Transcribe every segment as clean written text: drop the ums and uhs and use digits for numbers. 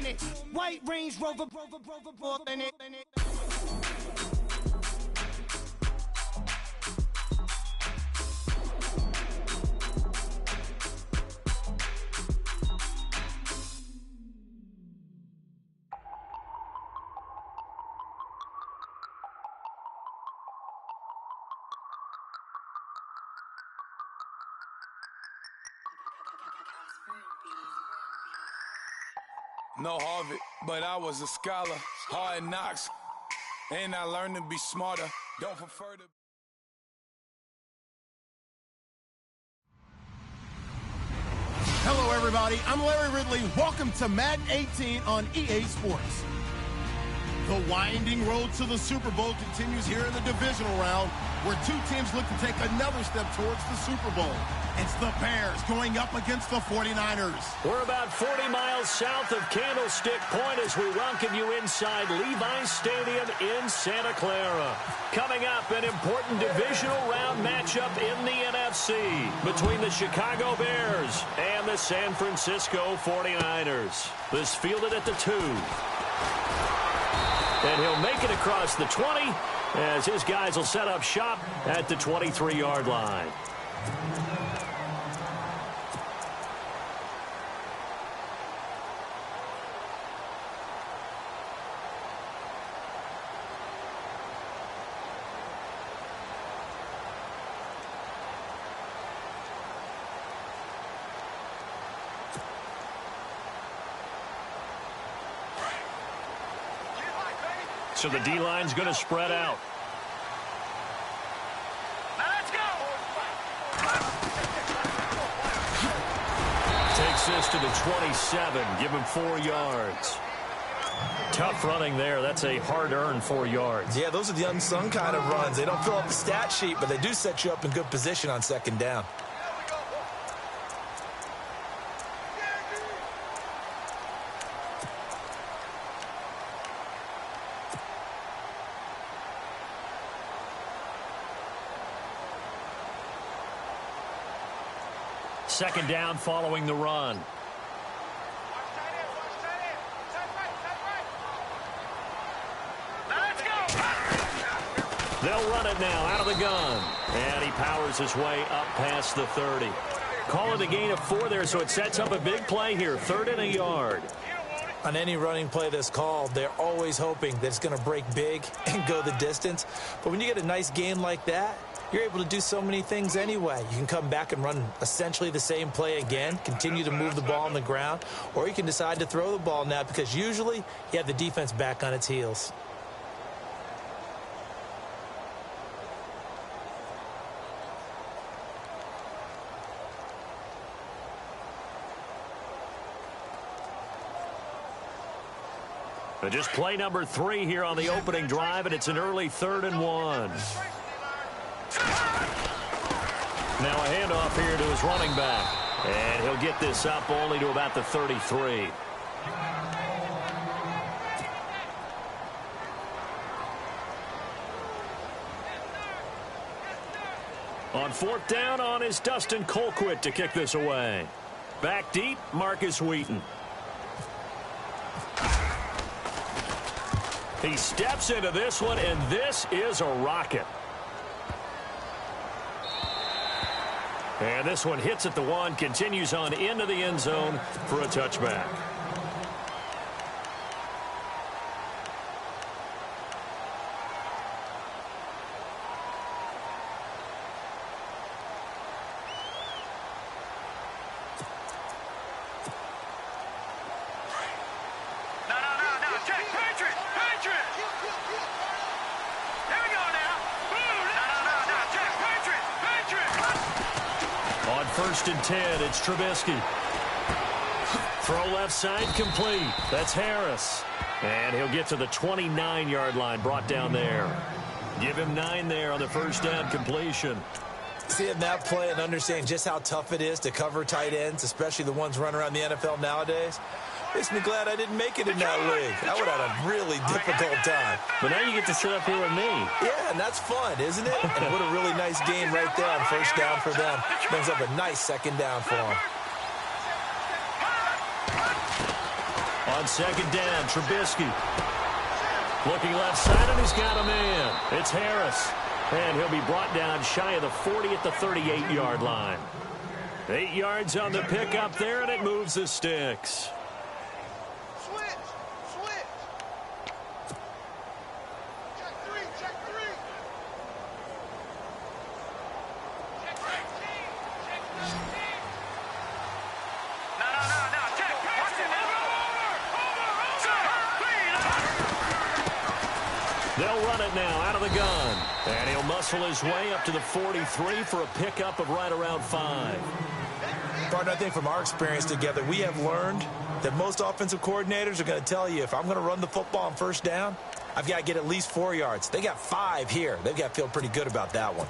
it. White Range Rover, more than it. No Harvard, but I was a scholar. Hard knocks, and I learned to be smarter. Don't prefer to. Hello, everybody. I'm Larry Ridley. Welcome to Madden 18 on EA Sports. The winding road to the Super Bowl continues here in the divisional round, where two teams look to take another step towards the Super Bowl. It's the Bears going up against the 49ers. We're about 40 miles south of Candlestick Point as we welcome you inside Levi's Stadium in Santa Clara. Coming up, an important divisional round matchup in the NFC between the Chicago Bears and the San Francisco 49ers. This fielded at the 2. And he'll make it across the 20 as his guys will set up shop at the 23-yard line. So the D-line's going to spread out. Now let's go. Takes this to the 27. Give him 4 yards. Tough running there. That's a hard-earned 4 yards. Yeah, those are the unsung kind of runs. They don't fill up the stat sheet, but they do set you up in good position on second down. Second down following the run. They'll run it now out of the gun. And he powers his way up past the 30. Call it a gain of 4 there, so it sets up a big play here. 3rd and a yard. On any running play that's called, they're always hoping that it's going to break big and go the distance. But when you get a nice gain like that, you're able to do so many things anyway. You can come back and run essentially the same play again, continue to move the ball on the ground, or you can decide to throw the ball now because usually you have the defense back on its heels. But just play number 3 here on the opening drive, and it's an early 3rd and 1. Now a handoff here to his running back. And he'll get this up only to about the 33. On 4th down on is Dustin Colquitt to kick this away. Back deep, Marcus Wheaton. He steps into this one, and this is a rocket. And this one hits at the 1, continues on into the end zone for a touchback. First and 10, it's Trubisky. Throw left side complete. That's Harris. And he'll get to the 29-yard line, brought down there. Give him 9 there on the first down completion. Seeing that play and understanding just how tough it is to cover tight ends, especially the ones running around the NFL nowadays, makes me glad I didn't make it in that league. I would have had a really difficult time. But now you get to sit up here with me. Yeah, and that's fun, isn't it? And what a really nice game right there on first down for them. Brings up a nice second down for them. On second down, Trubisky. Looking left side, and he's got a man. It's Harris. And he'll be brought down shy of the 40 at the 38-yard line. 8 yards on the pickup there, and it moves the sticks. They'll run it now out of the gun. And he'll muscle his way up to the 43 for a pickup of right around 5. Partner, I think from our experience together, we have learned that most offensive coordinators are going to tell you, if I'm going to run the football on first down, I've got to get at least 4 yards. They got 5 here. They've got to feel pretty good about that one.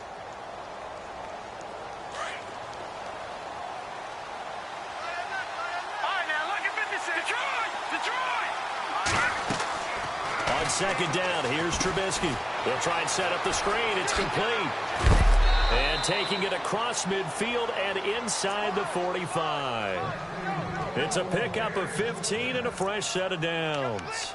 On second down, here's Trubisky. They'll try and set up the screen. It's complete. And taking it across midfield and inside the 45. It's a pickup of 15 and a fresh set of downs.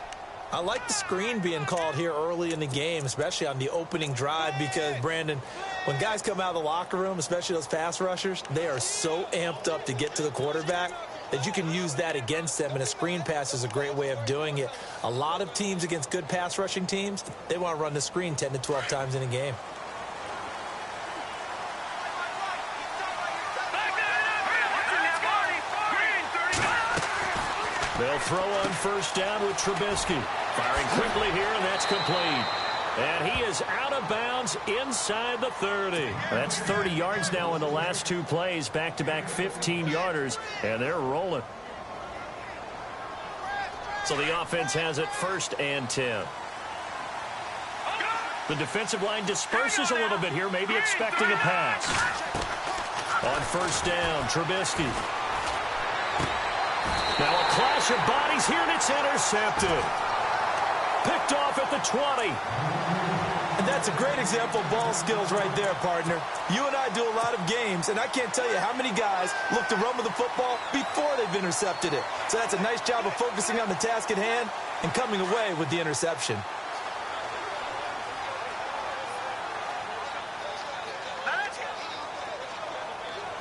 I like the screen being called here early in the game, especially on the opening drive, because, Brandon, when guys come out of the locker room, especially those pass rushers, they are so amped up to get to the quarterback that you can use that against them, and a screen pass is a great way of doing it. A lot of teams against good pass rushing teams, they want to run the screen 10 to 12 times in a game. They'll throw on first down with Trubisky. Firing quickly here, and that's complete. And he is out of bounds inside the 30. That's 30 yards now in the last 2 plays, back-to-back 15-yarders, and they're rolling. So the offense has it 1st and 10. The defensive line disperses a little bit here, maybe expecting a pass. On first down, Trubisky. Now a clash of bodies here, and it's intercepted. Picked off at the 20. And that's a great example of ball skills right there, partner. You and I do a lot of games, and I can't tell you how many guys look to run with the football before they've intercepted it. So that's a nice job of focusing on the task at hand and coming away with the interception.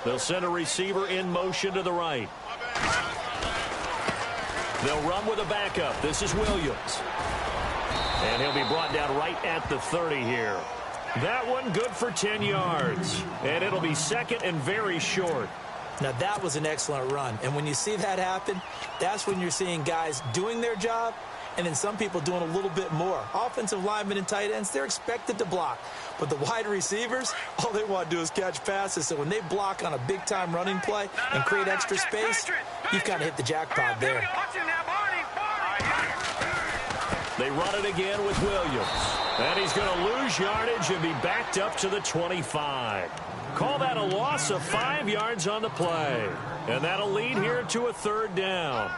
They'll send a receiver in motion to the right. They'll run with a backup. This is Williams. And he'll be brought down right at the 30 here. That one good for 10 yards. And it'll be 2nd and very short. Now, that was an excellent run. And when you see that happen, that's when you're seeing guys doing their job and then some people doing a little bit more. Offensive linemen and tight ends, they're expected to block. But the wide receivers, all they want to do is catch passes. So when they block on a big-time running play and create extra space, you've kind of hit the jackpot there. They run it again with Williams. And he's going to lose yardage and be backed up to the 25. Call that a loss of 5 yards on the play. And that'll lead here to a 3rd down.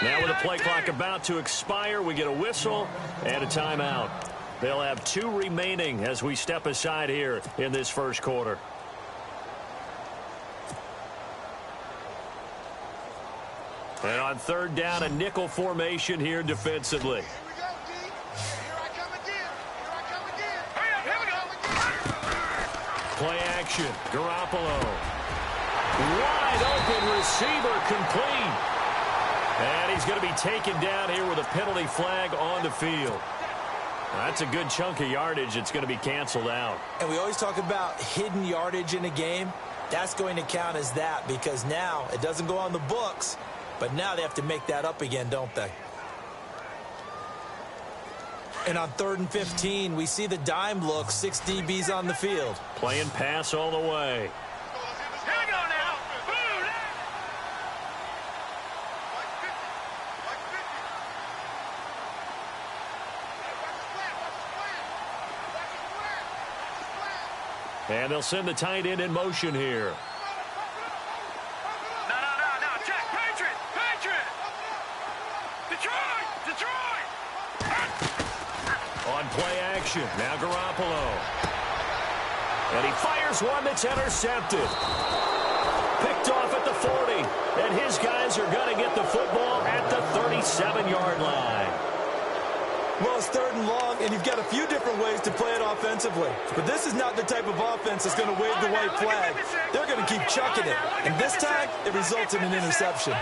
Now with the play clock about to expire, we get a whistle and a timeout. They'll have 2 remaining as we step aside here in this first quarter. And on 3rd down, a nickel formation here defensively. Play action, Garoppolo. Wide open receiver, complete. And he's going to be taken down here with a penalty flag on the field. That's a good chunk of yardage. It's going to be canceled out. And we always talk about hidden yardage in a game. That's going to count as that because now it doesn't go on the books, but now they have to make that up again, don't they? And on 3rd and 15, we see the dime look, 6 DBs on the field. Playing pass all the way. And they'll send the tight end in motion here. No, check. Patriot! Detroit! On play action, now Garoppolo. And he fires one that's intercepted. Picked off at the 40. And his guys are going to get the football at the 37-yard line. Well, it's 3rd and long, and you've got a few different ways to play it offensively. But this is not the type of offense that's going to wave the white flag. They're going to keep chucking it. And this time, it results in an interception.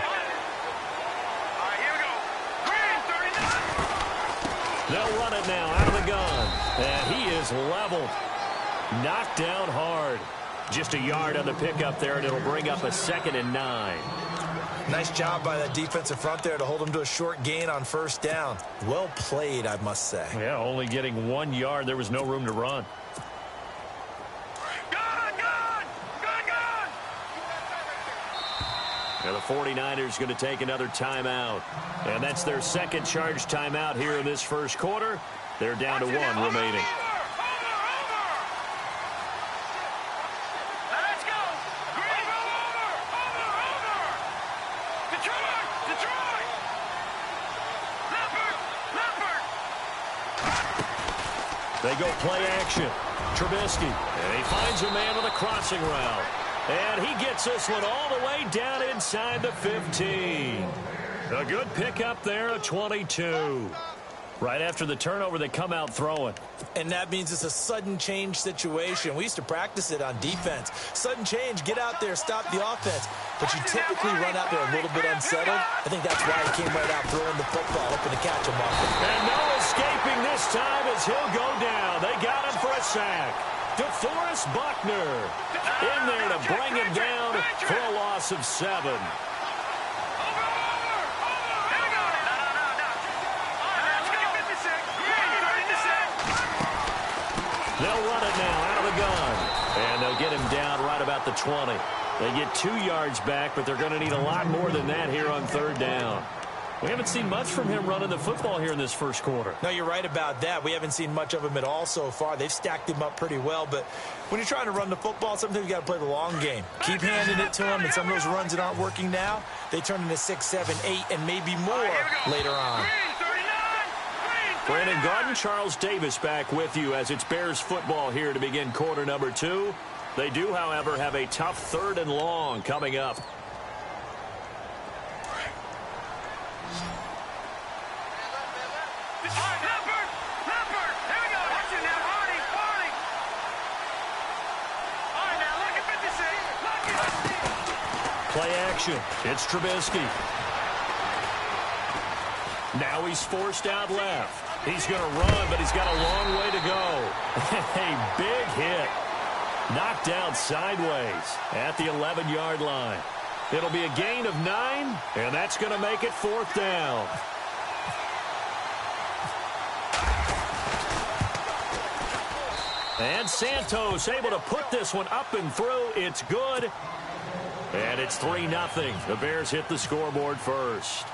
They'll run it now out of the gun. And he is leveled. Knocked down hard. Just a yard on the pickup there, and it'll bring up a 2nd and 9. Nice job by that defensive front there to hold him to a short gain on 1st down. Well played, I must say. Yeah, only getting 1 yard. There was no room to run. Gun! And the 49ers going to take another timeout. And that's their 2nd charge timeout here in this 1st quarter. They're down to 1 remaining. Let's go! Detroit! Leopard! They go play action. Trubisky. And he finds a man with a crossing route. And he gets this one all the way down inside the 15. A good pickup there, a 22. Right after the turnover, they come out throwing. And that means it's a sudden change situation. We used to practice it on defense. Sudden change, get out there, stop the offense. But you typically run out there a little bit unsettled. I think that's why he came right out throwing the football, hoping to catch him off. And no escaping this time as he'll go down. They got him for a sack. DeForest Buckner in there to bring him down for a loss of 7. They'll run it now out of the gun. And they'll get him down right about the 20. They get 2 yards back, but they're going to need a lot more than that here on 3rd down. We haven't seen much from him running the football here in this 1st quarter. No, you're right about that. We haven't seen much of him at all so far. They've stacked him up pretty well, but when you're trying to run the football, sometimes you got to play the long game. Keep handing it to him, and some of those runs that aren't working now, they turn into 6, 7, 8, and maybe more later on. Brandon Garden, Charles Davis back with you as it's Bears football here to begin quarter number 2. They do, however, have a tough 3rd and long coming up. Play action. It's Trubisky. Now he's forced out left. He's going to run, but he's got a long way to go. A big hit. Knocked down sideways at the 11-yard line. It'll be a gain of 9, and that's going to make it 4th down. And Santos able to put this one up and through. It's good. And it's 3-0. The Bears hit the scoreboard first.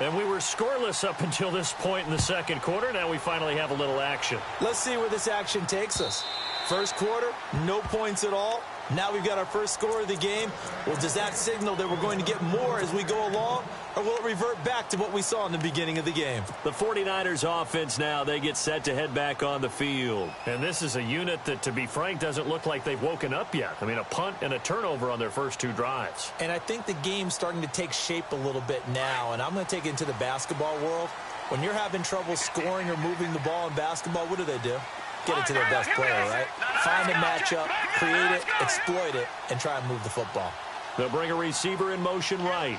And we were scoreless up until this point in the 2nd quarter. Now we finally have a little action. Let's see where this action takes us. 1st quarter, no points at all. Now we've got our first score of the game. Well, does that signal that we're going to get more as we go along? Or will it revert back to what we saw in the beginning of the game? The 49ers offense now, they get set to head back on the field. And this is a unit that, to be frank, doesn't look like they've woken up yet. I mean, a punt and a turnover on their first 2 drives. And I think the game's starting to take shape a little bit now. And I'm going to take it into the basketball world. When you're having trouble scoring or moving the ball in basketball, what do? Get it to their best player, right? Find a matchup, create it, exploit it, and try and move the football. They'll bring a receiver in motion right.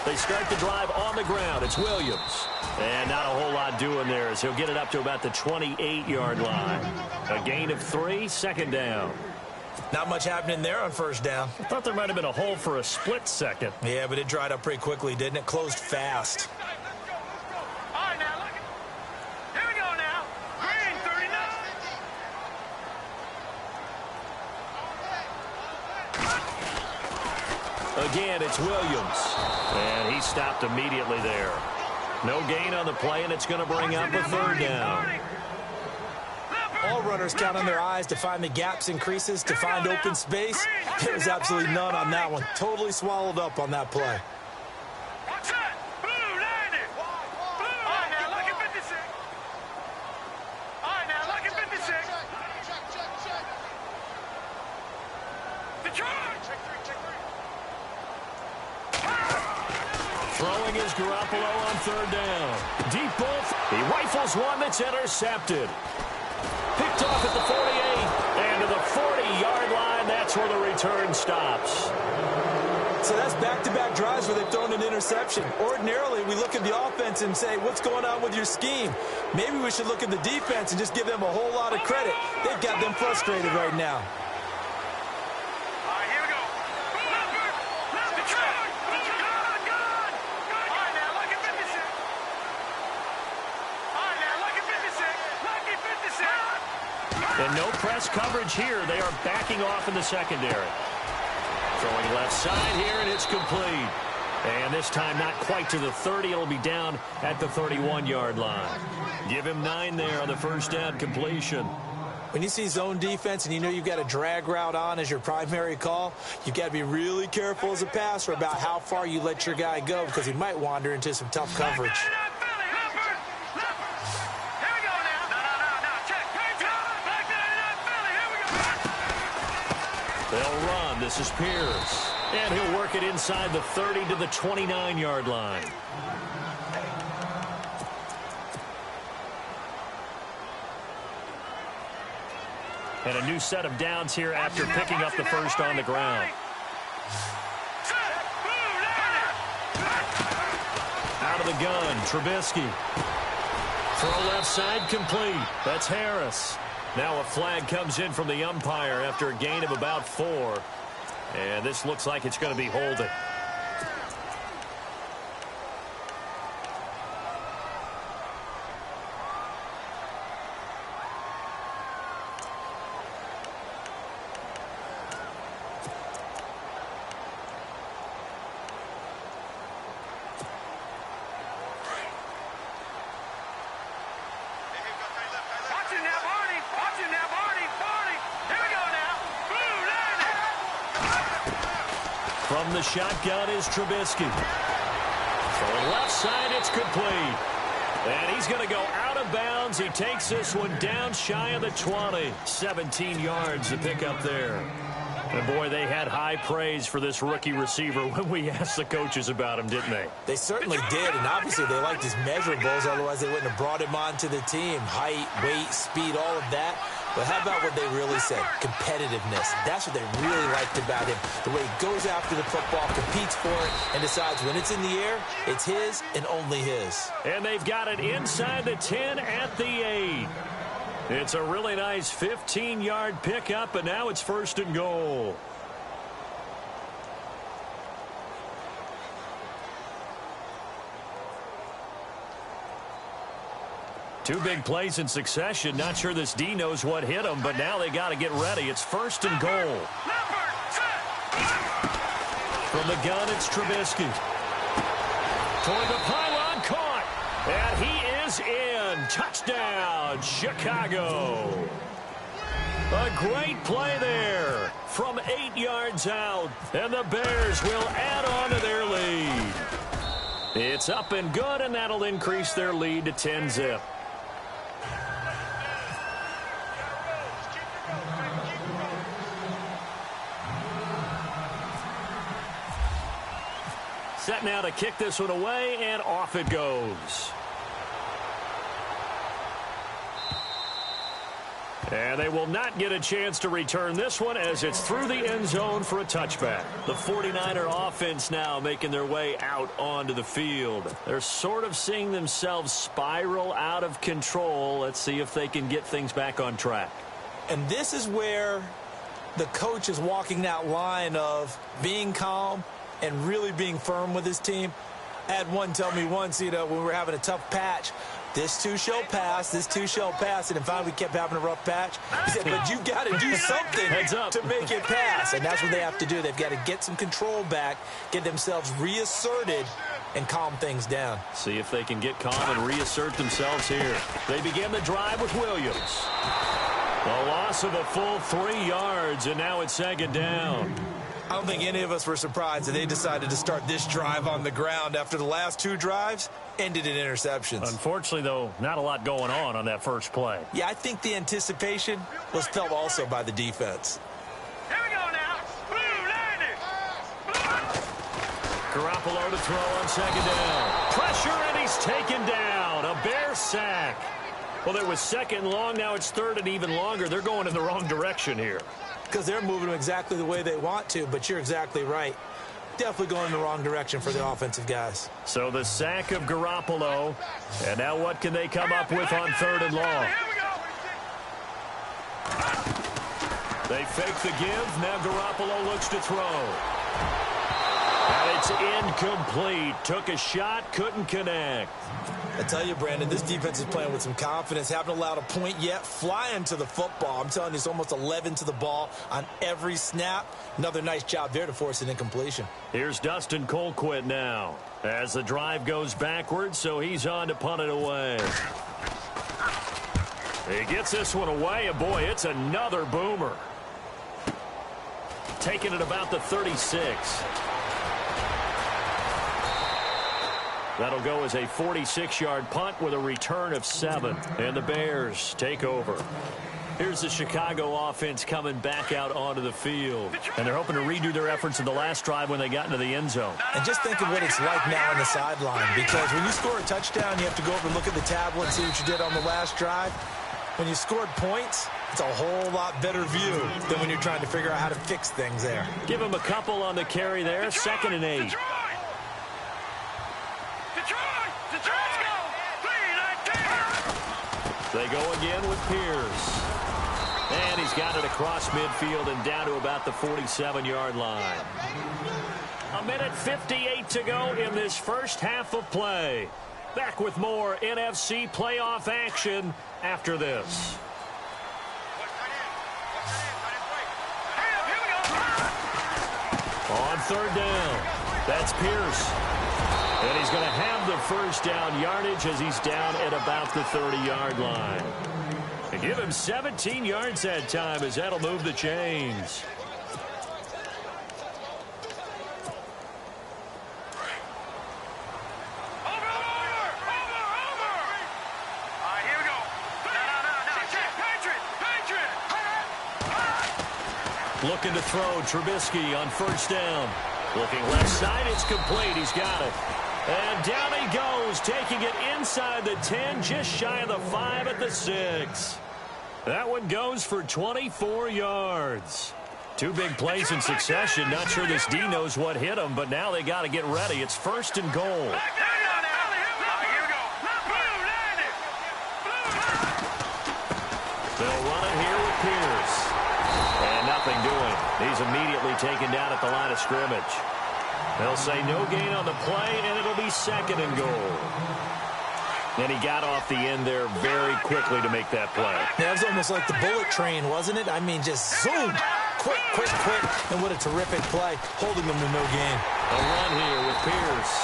They start the drive on the ground. It's Williams. And not a whole lot doing there as he'll get it up to about the 28-yard line. A gain of 3, 2nd down. Not much happening there on 1st down. I thought there might have been a hole for a split second. Yeah, but it dried up pretty quickly, didn't it? Closed fast. Again, it's Williams. And he stopped immediately there. No gain on the play, and it's going to bring up a 3rd down. all runners count on their eyes to find the gaps and creases, to find open space. There was absolutely none on that one. Totally swallowed up on that play. Watch it! Blue, landed! Blue, all right, now, lucky 56. All right, now, lucky 56. Detroit! Throwing is Garoppolo on third down. Deep ball. He rifles one that's intercepted. Picked off at the 48. And to the 40-yard line, that's where the return stops. So that's back-to-back drives where they've thrown an interception. Ordinarily, we look at the offense and say, what's going on with your scheme? Maybe we should look at the defense and just give them a whole lot of credit. They've got them frustrated right now. And no press coverage here. They are backing off in the secondary. Throwing left side here, and it's complete. And this time not quite to the 30. It'll be down at the 31-yard line. Give him 9 there on the first down completion. When you see zone defense and you know you've got a drag route on as your primary call, you've got to be really careful as a passer about how far you let your guy go because he might wander into some tough coverage. They'll run. This is Pierce. And he'll work it inside the 30 to the 29-yard line. And a new set of downs here after picking up the first on the ground. Out of the gun, Trubisky. Throw left side complete. That's Harris. Now a flag comes in from the umpire after a gain of about 4. And this looks like it's going to be holding. From the shotgun is Trubisky. Throwing left side, it's complete. And he's going to go out of bounds. He takes this one down shy of the 20. 17 yards to pick up there. And boy, they had high praise for this rookie receiver when we asked the coaches about him, didn't they? They certainly did, and obviously they liked his measurables, otherwise they wouldn't have brought him onto the team. Height, weight, speed, all of that. But how about what they really said? Competitiveness. That's what they really liked about him. The way he goes after the football, competes for it, and decides when it's in the air, it's his and only his. And they've got it inside the 10 at the 8. It's a really nice 15-yard pickup, and now it's 1st and goal. Two big plays in succession. Not sure this D knows what hit him, but now they got to get ready. It's 1st and goal. From the gun, it's Trubisky. Toward the pylon, caught. And he is in. Touchdown, Chicago. A great play there from 8 yards out. And the Bears will add on to their lead. It's up and good, and that'll increase their lead to 10-zip. Set now to kick this one away, and off it goes. And they will not get a chance to return this one as it's through the end zone for a touchback. The 49er offense now making their way out onto the field. They're sort of seeing themselves spiral out of control. Let's see if they can get things back on track. And this is where the coach is walking that line of being calm and really being firm with his team. I had one tell me once, when we were having a tough patch, this too shall pass, this too shall pass. And in fact, we kept having a rough patch. He said, but you've got to do something to make it pass. And that's what they have to do. They've got to get some control back, get themselves reasserted, and calm things down. See if they can get calm and reassert themselves here. They begin the drive with Williams. A loss of a full 3 yards, and now it's second down. I don't think any of us were surprised that they decided to start this drive on the ground after the last 2 drives ended in interceptions. Unfortunately, though, not a lot going on that first play. Yeah, I think the anticipation was felt also by the defense. Here we go now. Blue, landing. Garoppolo to throw on second down. Pressure, and he's taken down. A Bear sack. Well, there was second and long. Now it's third and even longer. They're going in the wrong direction here. Because they're moving them exactly the way they want to, but you're exactly right. Definitely going in the wrong direction for the offensive guys. So the sack of Garoppolo. And now what can they come up with on third and long? They fake the give. Now Garoppolo looks to throw. And it's incomplete. Took a shot, couldn't connect. I tell you, Brandon, this defense is playing with some confidence. Haven't allowed a point yet. Flying to the football. I'm telling you, it's almost 11 to the ball on every snap. Another nice job there to force an incompletion. Here's Dustin Colquitt now as the drive goes backwards, so he's on to punt it away. He gets this one away, and boy, it's another boomer. Taking it about the 36. That'll go as a 46-yard punt with a return of 7. And the Bears take over. Here's the Chicago offense coming back out onto the field. And they're hoping to redo their efforts in the last drive when they got into the end zone. And just think of what it's like now on the sideline. Because when you score a touchdown, you have to go over and look at the tablet and see what you did on the last drive. When you scored points, it's a whole lot better view than when you're trying to figure out how to fix things there. Give him a couple on the carry there. 2nd and 8. They go again with Pierce. And he's got it across midfield and down to about the 47-yard line. 1:58 to go in this first half of play. Back with more NFC playoff action after this. On third down, that's Pierce. And he's going to have the first down yardage as he's down at about the 30-yard line. And give him 17 yards that time as that'll move the chains. Looking to throw, Trubisky on first down. Looking left side, it's complete. He's got it. And down he goes, taking it inside the 10, just shy of the 5 at the 6. That one goes for 24 yards. 2 big plays in succession. Not sure this D knows what hit him, but now they got to get ready. It's 1st and goal. They'll run it here with Pierce. And nothing doing. He's immediately taken down at the line of scrimmage. They'll say no gain on the play, and it'll be 2nd and goal. And he got off the end there very quickly to make that play. That was almost like the bullet train, wasn't it? I mean, just zoom. Quick, quick, quick. And what a terrific play, holding them to no gain. A run here with Pierce.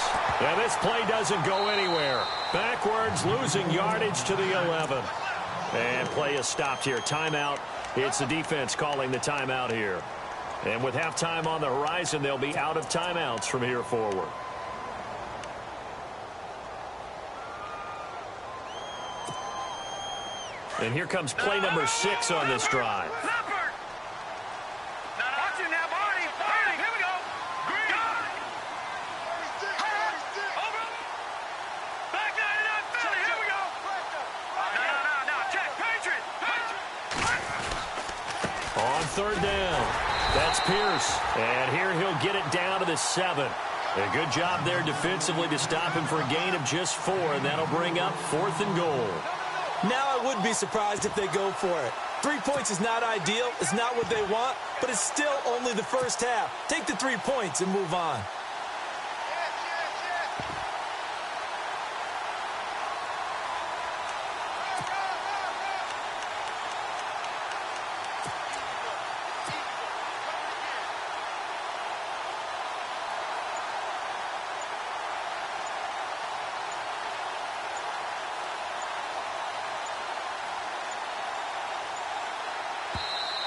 And this play doesn't go anywhere. Backwards, losing yardage to the 11. And play is stopped here. Timeout. It's the defense calling the timeout here. And with halftime on the horizon, they'll be out of timeouts from here forward. And here comes play number 6 on this drive. On third down, that's Pierce. And here he'll get it down to the 7. A good job there defensively to stop him for a gain of just 4, and that'll bring up 4th and goal. Now I would be surprised if they go for it. 3 points is not ideal. It's not what they want, but it's still only the first half. Take the 3 points and move on.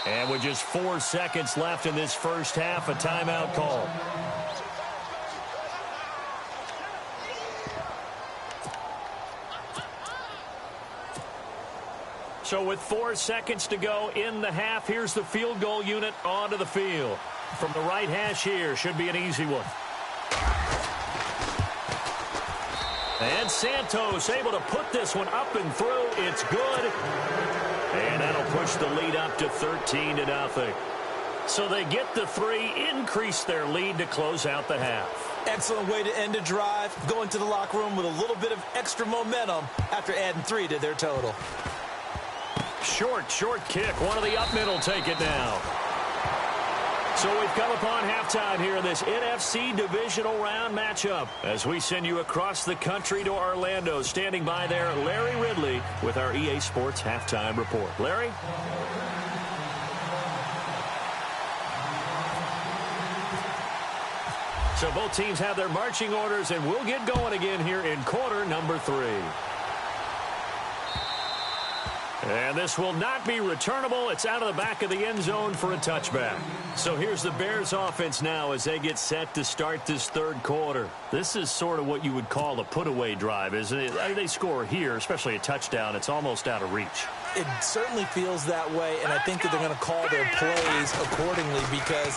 And with just 4 seconds left in this first half, a timeout call. So with 4 seconds to go in the half, here's the field goal unit onto the field. From the right hash here, should be an easy one. And Santos able to put this one up and through. It's good. And that'll push the lead up to 13-0. So they get the 3, increase their lead to close out the half. Excellent way to end a drive. Going to the locker room with a little bit of extra momentum after adding 3 to their total. Short kick. One of the up middle take it now. So we've come upon halftime here in this NFC divisional round matchup as we send you across the country to Orlando. Standing by there, Larry Ridley with our EA Sports halftime report. Larry? So both teams have their marching orders, and we'll get going again here in quarter number 3. And this will not be returnable. It's out of the back of the end zone for a touchback. So here's the Bears offense now as they get set to start this third quarter. This is sort of what you would call a put-away drive, isn't it? They score here, especially a touchdown. It's almost out of reach. It certainly feels that way, and I think that they're going to call their plays accordingly because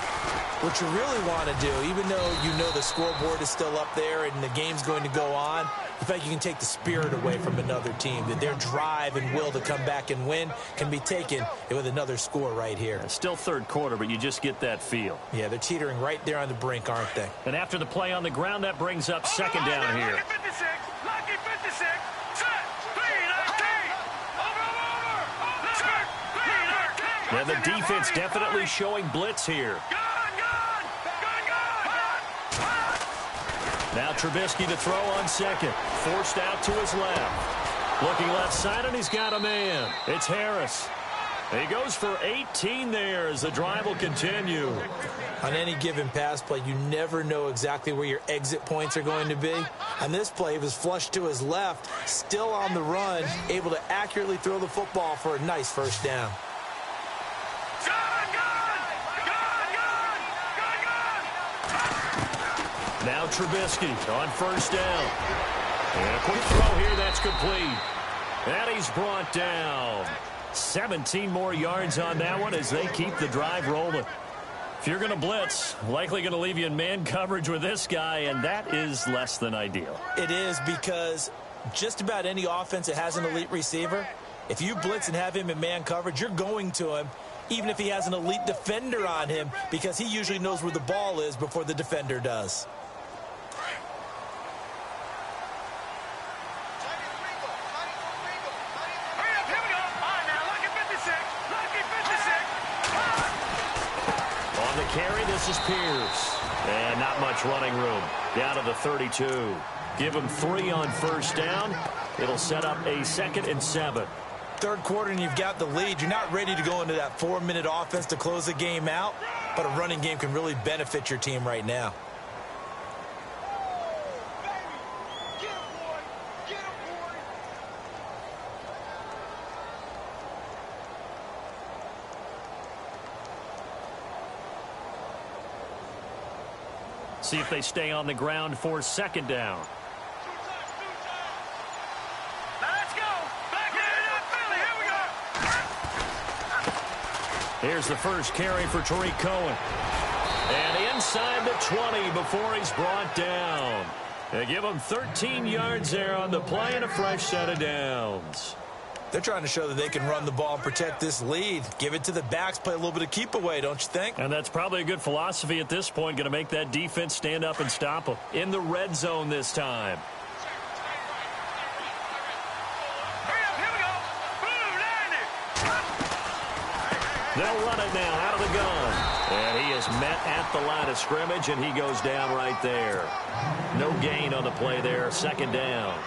what you really want to do, even though you know the scoreboard is still up there and the game's going to go on, the fact you can take the spirit away from another team, that their drive and will to come back and win can be taken with another score right here. It's still third quarter, but you just get that feel. Yeah, they're teetering right there on the brink, aren't they? And after the play on the ground, that brings up second down here. Lucky 56, set, And the defense definitely showing blitz here. Now Trubisky to throw on second. Forced out to his left. Looking left side, and he's got a man. It's Harris. He goes for 18 there as the drive will continue. On any given pass play, you never know exactly where your exit points are going to be. On this play, he was flushed to his left, still on the run, able to accurately throw the football for a nice first down. Now Trubisky on first down. And a quick throw here, that's complete. And he's brought down. 17 more yards on that one as they keep the drive rolling. If you're going to blitz, likely going to leave you in man coverage with this guy, and that is less than ideal. It is because just about any offense that has an elite receiver, if you blitz and have him in man coverage, you're going to him, even if he has an elite defender on him, because he usually knows where the ball is before the defender does. Carry, this is Pierce. And not much running room. Down to the 32. Give him 3 on first down. It'll set up a 2nd and 7. Third quarter and you've got the lead. You're not ready to go into that 4-minute offense to close the game out, but a running game can really benefit your team right now. See if they stay on the ground for second down. Let's go. Back in up, Philly. Here we go. Here's the first carry for Tariq Cohen. And inside the 20 before he's brought down. They give him 13 yards there on the play and a fresh set of downs. They're trying to show that they can run the ball and protect this lead. Give it to the backs, play a little bit of keep away, don't you think? And that's probably a good philosophy at this point, going to make that defense stand up and stop them. In the red zone this time. Here we go. Boom, They'll run it now out of the gun. And he is met at the line of scrimmage, and he goes down right there. No gain on the play there, second down.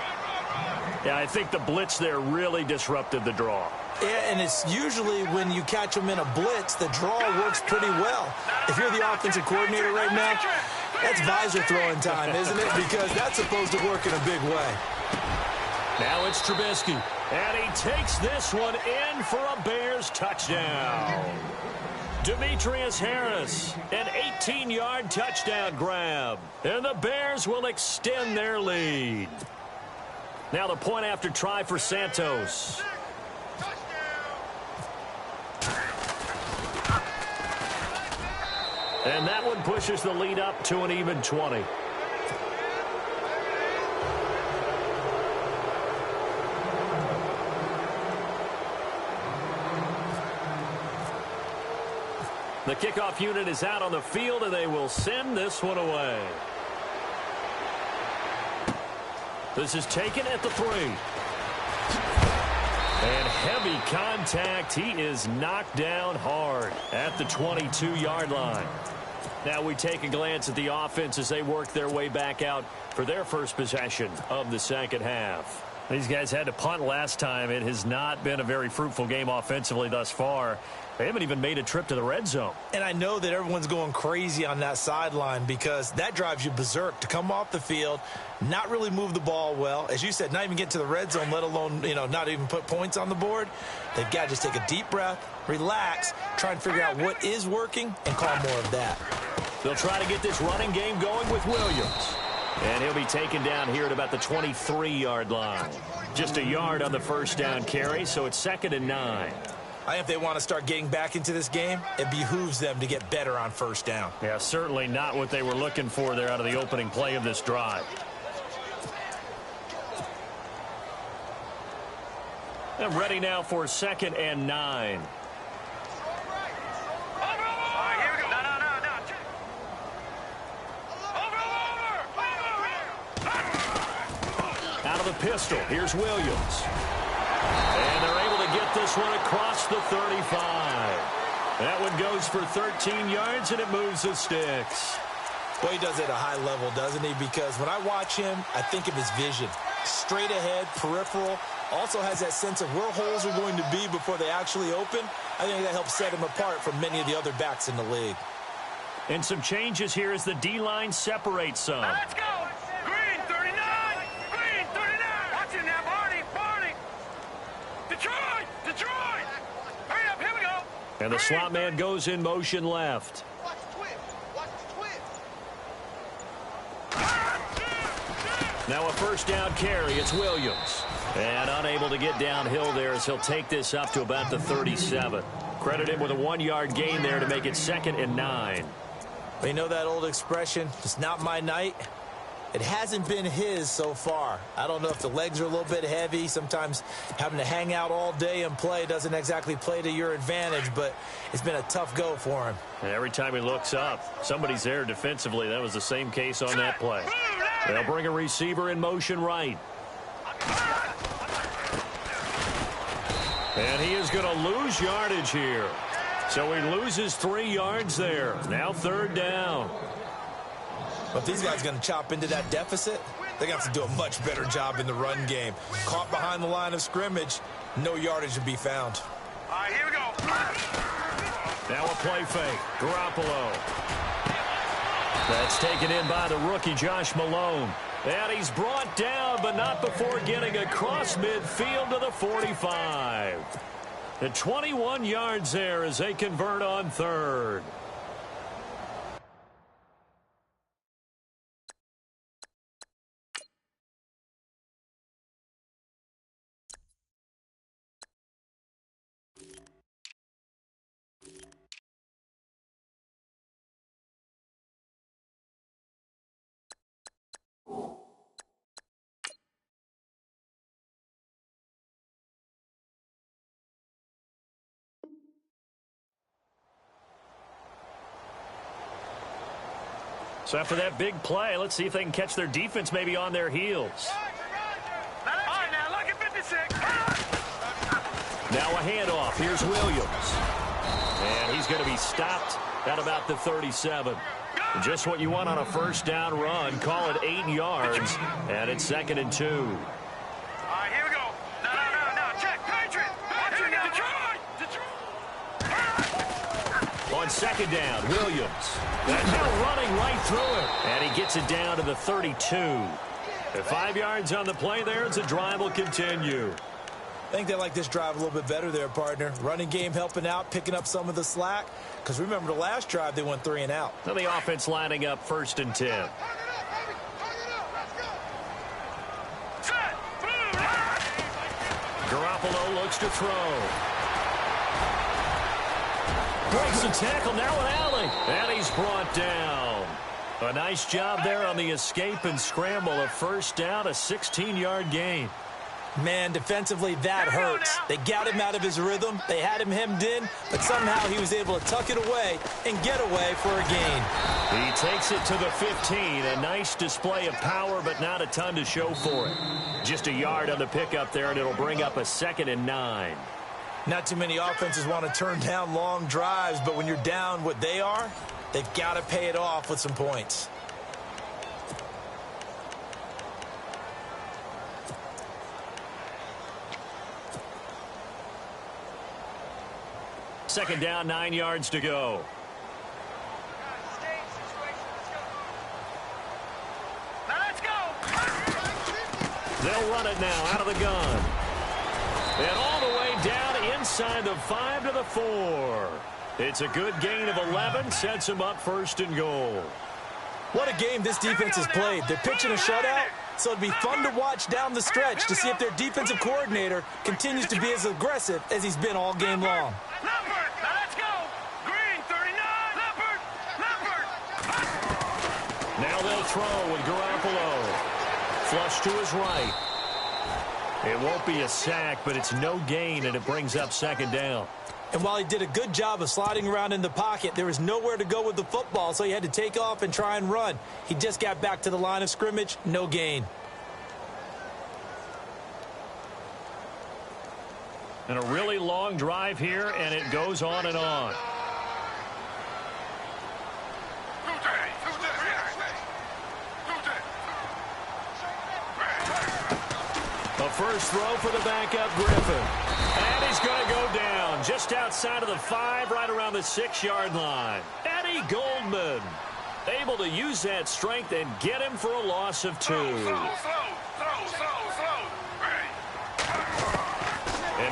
Yeah, I think the blitz there really disrupted the draw. Yeah, and it's usually when you catch them in a blitz, the draw works pretty well. If you're the offensive coordinator right now, that's visor throwing time, isn't it? Because that's supposed to work in a big way. Now it's Trubisky, and he takes this one in for a Bears touchdown. Demetrius Harris, an 18-yard touchdown grab. And the Bears will extend their lead. Now the point after try for Santos. And that one pushes the lead up to an even 20. The kickoff unit is out on the field, and they will send this one away. This is taken at the 3. And heavy contact. He is knocked down hard at the 22-yard line. Now we take a glance at the offense as they work their way back out for their first possession of the second half. These guys had to punt last time. It has not been a very fruitful game offensively thus far. They haven't even made a trip to the red zone. And I know that everyone's going crazy on that sideline because that drives you berserk to come off the field, not really move the ball well. As you said, not even get to the red zone, let alone, not even put points on the board. They've got to just take a deep breath, relax, try and figure out what is working and call more of that. They'll try to get this running game going with Williams. And he'll be taken down here at about the 23-yard line. Just a yard on the first down carry, so it's 2nd and 9. I think if they want to start getting back into this game, it behooves them to get better on first down. Yeah, certainly not what they were looking for there out of the opening play of this drive. And ready now for 2nd and 9. Out of the pistol, here's Williams. And they're able to get this one across the 35. That one goes for 13 yards, and it moves the sticks. Well, he does it at a high level, doesn't he? Because when I watch him, I think of his vision. Straight ahead, peripheral. Also has that sense of where holes are going to be before they actually open. I think that helps set him apart from many of the other backs in the league. And some changes here as the D-line separates some. Let's go! Green 39! Green 39! Watch it now, Barney! Detroit! Hurry up, here we go! And the slot man goes in motion left. Watch the twist! Now a first down carry. It's Williams. And unable to get downhill there as he'll take this up to about the 37. Credit him with a 1-yard gain there to make it 2nd and 9. Well, you know that old expression, it's not my night? It hasn't been his so far. I don't know if the legs are a little bit heavy. Sometimes having to hang out all day and play doesn't exactly play to your advantage, but it's been a tough go for him. And every time he looks up, somebody's there defensively. That was the same case on that play. They'll bring a receiver in motion right. And he is going to lose yardage here. So he loses 3 yards there. Now 3rd down. But if these guys are going to chop into that deficit, they're going to have to do a much better job in the run game. Caught behind the line of scrimmage, no yardage to be found. All right, here we go. Now a play fake. Garoppolo. That's taken in by the rookie, Josh Malone. And he's brought down, but not before getting across midfield to the 45. The 21 yards there as they convert on 3rd. So after that big play, let's see if they can catch their defense maybe on their heels. All right, now look at 56. Now a handoff. Here's Williams. And he's going to be stopped at about the 37. Just what you want on a first down run. Call it 8 yards. And it's 2nd and 2. All right, here we go. No. Check. Patriot. Detroit. On 2nd down, Williams. And now running right through it. And he gets it down to the 32. At 5 yards on the play there, the drive will continue. I think they like this drive a little bit better there, partner. Running game helping out, picking up some of the slack. Because remember the last drive, they went 3 and out. Now the offense lining up 1st and 10. Garoppolo looks to throw. Breaks the tackle now with Allen. And he's brought down. A nice job there on the escape and scramble. A 1st down, a 16-yard gain. Man, defensively, that hurts. They got him out of his rhythm. They had him hemmed in, but somehow he was able to tuck it away and get away for a gain. He takes it to the 15. A nice display of power, but not a ton to show for it. Just a yard on the pickup there, and it'll bring up a 2nd and 9. Not too many offenses want to turn down long drives, but when you're down what they are, they've got to pay it off with some points. Second down, 9 yards to go. Let's go. They'll run it now out of the gun. And all the way down inside the 5 to the 4. It's a good gain of 11, sets them up 1st and goal. What a game this defense has played. They're pitching a shutout, so it'd be fun to watch down the stretch to see if their defensive coordinator continues to be as aggressive as he's been all game long. Now they'll throw with Garoppolo. Flush to his right. It won't be a sack, but it's no gain, and it brings up 2nd down. And while he did a good job of sliding around in the pocket, there was nowhere to go with the football, so he had to take off and try and run. He just got back to the line of scrimmage, no gain. And a really long drive here, and it goes on and on. A first throw for the backup, Griffin. And he's going to go down just outside of the 5, right around the 6-yard line. Eddie Goldman able to use that strength and get him for a loss of 2. And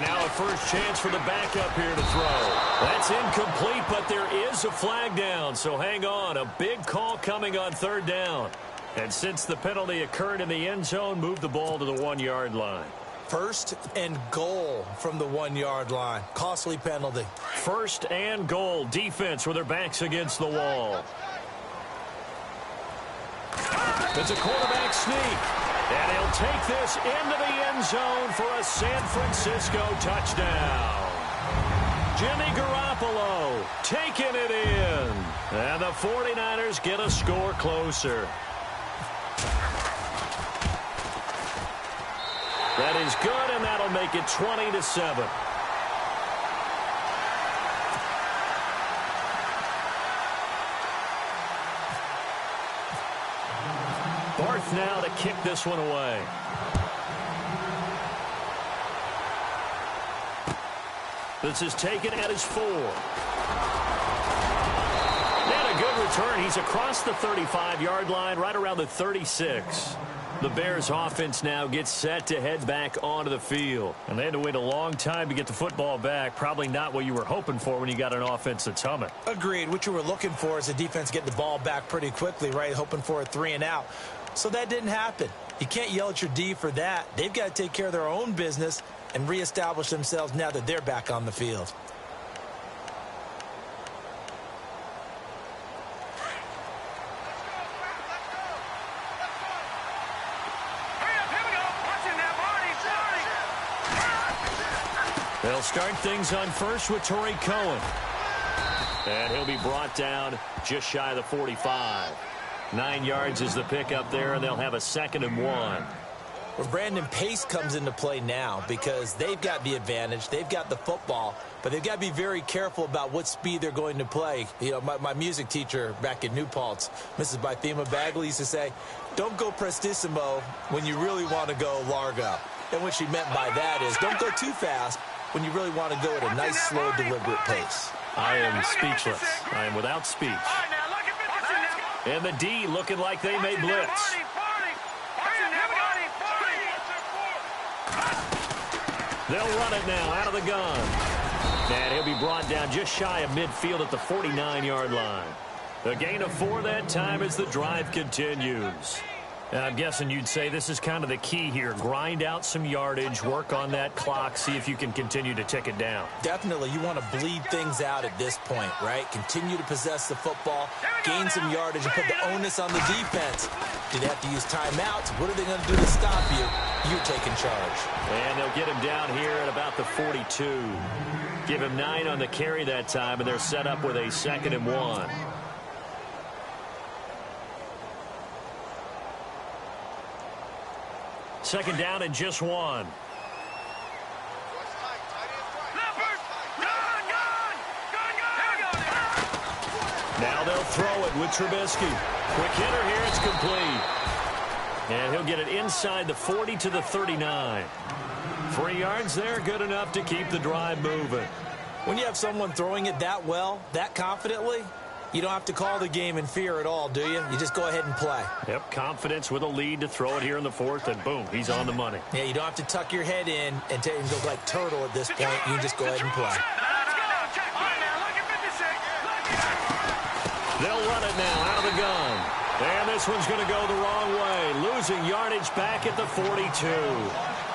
now a first chance for the backup here to throw. That's incomplete, but there is a flag down, so hang on. A big call coming on 3rd down. And since the penalty occurred in the end zone, move the ball to the 1-yard line. 1st and goal from the 1-yard line. Costly penalty. 1st and goal. Defense with their backs against the wall. It's a quarterback sneak. And he'll take this into the end zone for a San Francisco touchdown. Jimmy Garoppolo taking it in. And the 49ers get a score closer. That is good, and that'll make it 20-7. Barth now to kick this one away. This is taken at his 4. And a good return. He's across the 35-yard line, right around the 36. The Bears offense now gets set to head back onto the field. And they had to wait a long time to get the football back. Probably not what you were hoping for when you got an offense that's humming. Agreed. What you were looking for is the defense getting the ball back pretty quickly, right? Hoping for a 3 and out. So that didn't happen. You can't yell at your D for that. They've got to take care of their own business and reestablish themselves now that they're back on the field. They'll start things on first with Torrey Cohen. And he'll be brought down just shy of the 45. 9 yards is the pickup there, and they'll have a 2nd and 1. Well, Brandon, pace comes into play now because they've got the advantage. They've got the football, but they've got to be very careful about what speed they're going to play. You know, my music teacher back in New Paltz, Mrs. Bythema Bagley, used to say, don't go prestissimo when you really want to go largo. And what she meant by that is don't go too fast when you really want to go at a nice, slow, deliberate pace. I am speechless. I am without speech. And the D looking like they may blitz. They'll run it now out of the gun. And he'll be brought down just shy of midfield at the 49-yard line. A gain of 4 that time as the drive continues. I'm guessing you'd say this is kind of the key here. Grind out some yardage, work on that clock, see if you can continue to tick it down. Definitely. You want to bleed things out at this point, right? Continue to possess the football, gain some yardage, and put the onus on the defense. Do they have to use timeouts? What are they going to do to stop you? You're taking charge. And they'll get him down here at about the 42. Give him 9 on the carry that time, and they're set up with a 2nd and 1. Second down and just 1. Now they'll throw it with Trubisky. Quick hitter here, it's complete. And he'll get it inside the 40 to the 39. 3 yards there, good enough to keep the drive moving. When you have someone throwing it that well, that confidently, you don't have to call the game in fear at all, do you? You just go ahead and play. Yep, confidence with a lead to throw it here in the 4th, and boom, he's on the money. Yeah, you don't have to tuck your head in and go like turtle at this point. You can just go ahead and play. They'll run it now out of the gun. And this one's going to go the wrong way. Losing yardage back at the 42.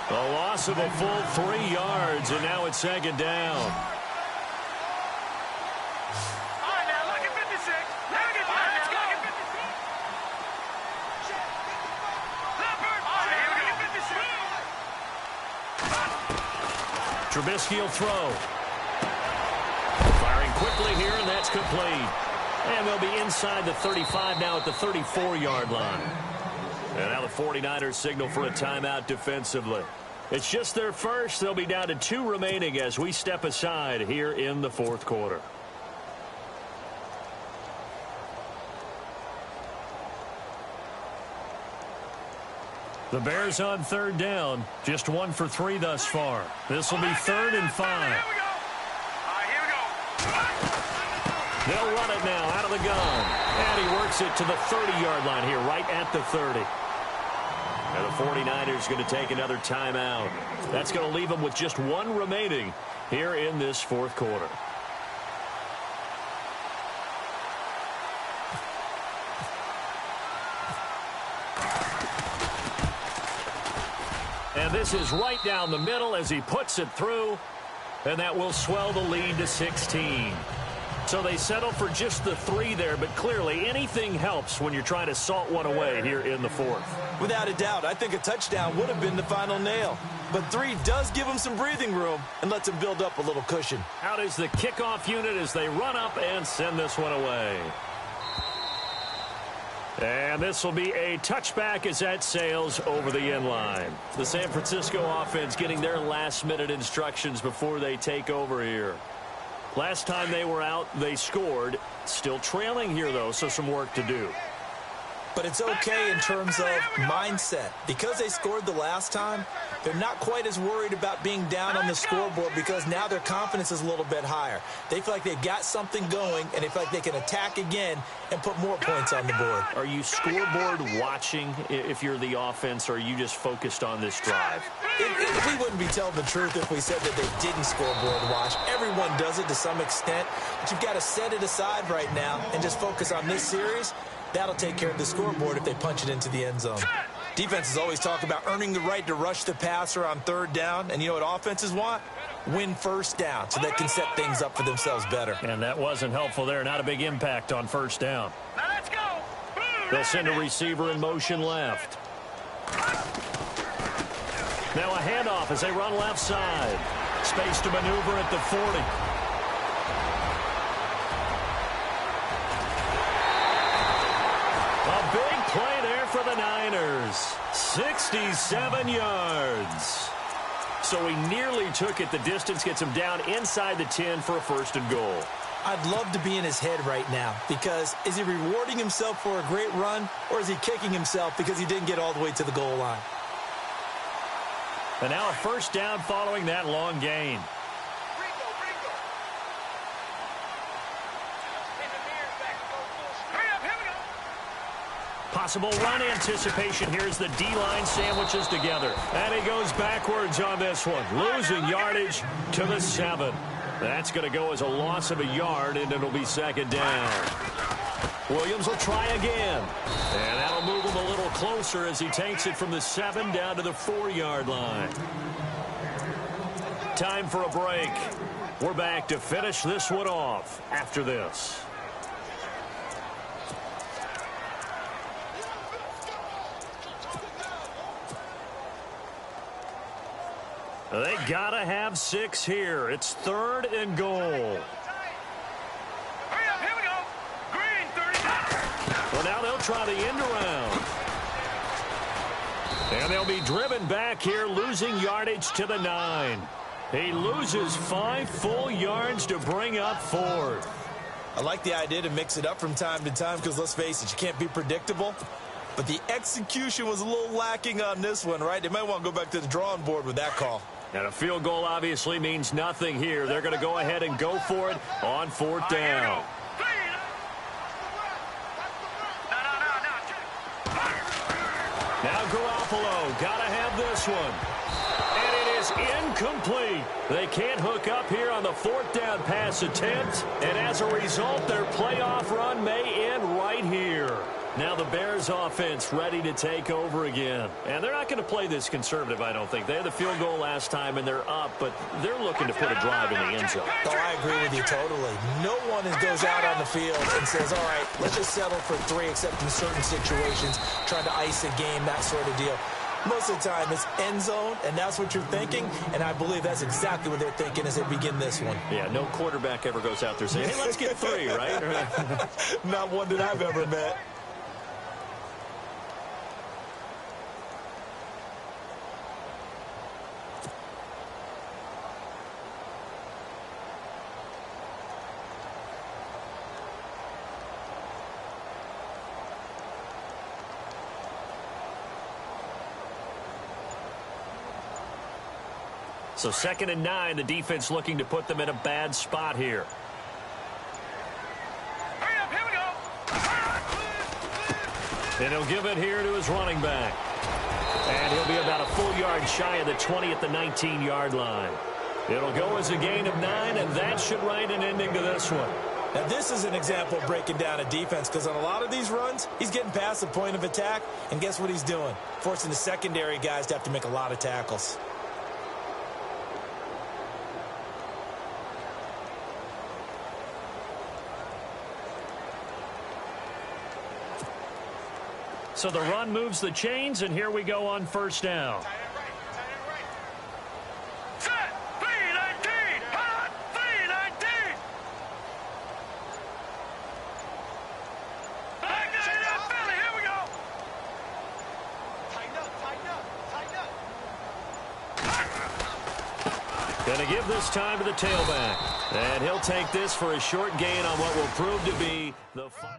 A loss of a full 3 yards, and now it's 2nd down. Trubisky will throw. Firing quickly here, and that's complete. And they'll be inside the 35 now at the 34-yard line. And now the 49ers signal for a timeout defensively. It's just their first. They'll be down to 2 remaining as we step aside here in the 4th quarter. The Bears on 3rd down. Just 1 for 3 thus far. This will be 3rd and 5. They'll run it now out of the gun. And he works it to the 30-yard line here, right at the 30. And the 49ers going to take another timeout. That's going to leave them with just 1 remaining here in this 4th quarter. And this is right down the middle as he puts it through. And that will swell the lead to 16. So they settle for just the 3 there, but clearly anything helps when you're trying to salt one away here in the 4th. Without a doubt, I think a touchdown would have been the final nail. But 3 does give them some breathing room and lets them build up a little cushion. Out is the kickoff unit as they run up and send this one away. And this will be a touchback as that sails over the end line. The San Francisco offense getting their last-minute instructions before they take over here. Last time they were out, they scored. Still trailing here, though, so some work to do. But it's okay in terms of mindset. Because they scored the last time, they're not quite as worried about being down on the scoreboard because now their confidence is a little bit higher. They feel like they've got something going, and they feel like they can attack again and put more points on the board. Are you scoreboard watching if you're the offense, or are you just focused on this drive? We wouldn't be telling the truth if we said that they didn't scoreboard watch. Everyone does it to some extent, but you've got to set it aside right now and just focus on this series. That'll take care of the scoreboard if they punch it into the end zone. Defenses always talk about earning the right to rush the passer on 3rd down, and you know what offenses want? Win 1st down so they can set things up for themselves better. And that wasn't helpful there. Not a big impact on 1st down. Now let's go. They'll send a receiver in motion left. Now a handoff as they run left side. Space to maneuver at the 40. A big play there for the Niners. 67 yards. So he nearly took it. The distance gets him down inside the 10 for a 1st and goal. I'd love to be in his head right now because is he rewarding himself for a great run or is he kicking himself because he didn't get all the way to the goal line? And now a 1st down following that long gain. Possible run anticipation. Here's the D-line sandwiches together. And he goes backwards on this one, losing yardage to the 7. That's going to go as a loss of a yard, and it'll be second down. Williams will try again. And that'll move him a little closer as he takes it from the 7 down to the 4-yard line. Time for a break. We're back to finish this one off after this. They gotta have 6 here. It's 3rd and goal. Hurry up, here we go. Green, 39. Well, now they'll try the end around. And they'll be driven back here, losing yardage to the 9. He loses 5 full yards to bring up 4th. I like the idea to mix it up from time to time because, let's face it, you can't be predictable. But the execution was a little lacking on this one, right? They might want to go back to the drawing board with that call. And a field goal obviously means nothing here. They're going to go ahead and go for it on 4th down. Now Garoppolo, got to have this one. And it is incomplete. They can't hook up here on the 4th down pass attempt. And as a result, their playoff run may end right here. Now the Bears offense ready to take over again. And they're not going to play this conservative, I don't think. They had the field goal last time, and they're up, but they're looking to put a drive in the end zone. Oh, I agree with you totally. No one goes out on the field and says, all right, let's just settle for 3, except in certain situations, trying to ice a game, that sort of deal. Most of the time, it's end zone, and that's what you're thinking, and I believe that's exactly what they're thinking as they begin this one. Yeah, no quarterback ever goes out there saying, hey, let's get 3, right? Not one that I've ever met. So 2nd and 9, the defense looking to put them in a bad spot here. Hurry up, here we go. And he'll give it here to his running back. And he'll be about a full yard shy of the 20 at the 19-yard line. It'll go as a gain of 9, and that should write an ending to this one. Now, this is an example of breaking down a defense, because on a lot of these runs, he's getting past the point of attack, and guess what he's doing? Forcing the secondary guys to have to make a lot of tackles. So the run moves the chains, and here we go on 1st down. Set, 319, hot, 319. Back it up, Philly, here we go. Tighten up, tighten up, tighten up. Gonna give this time to the tailback. And he'll take this for a short gain on what will prove to be the final.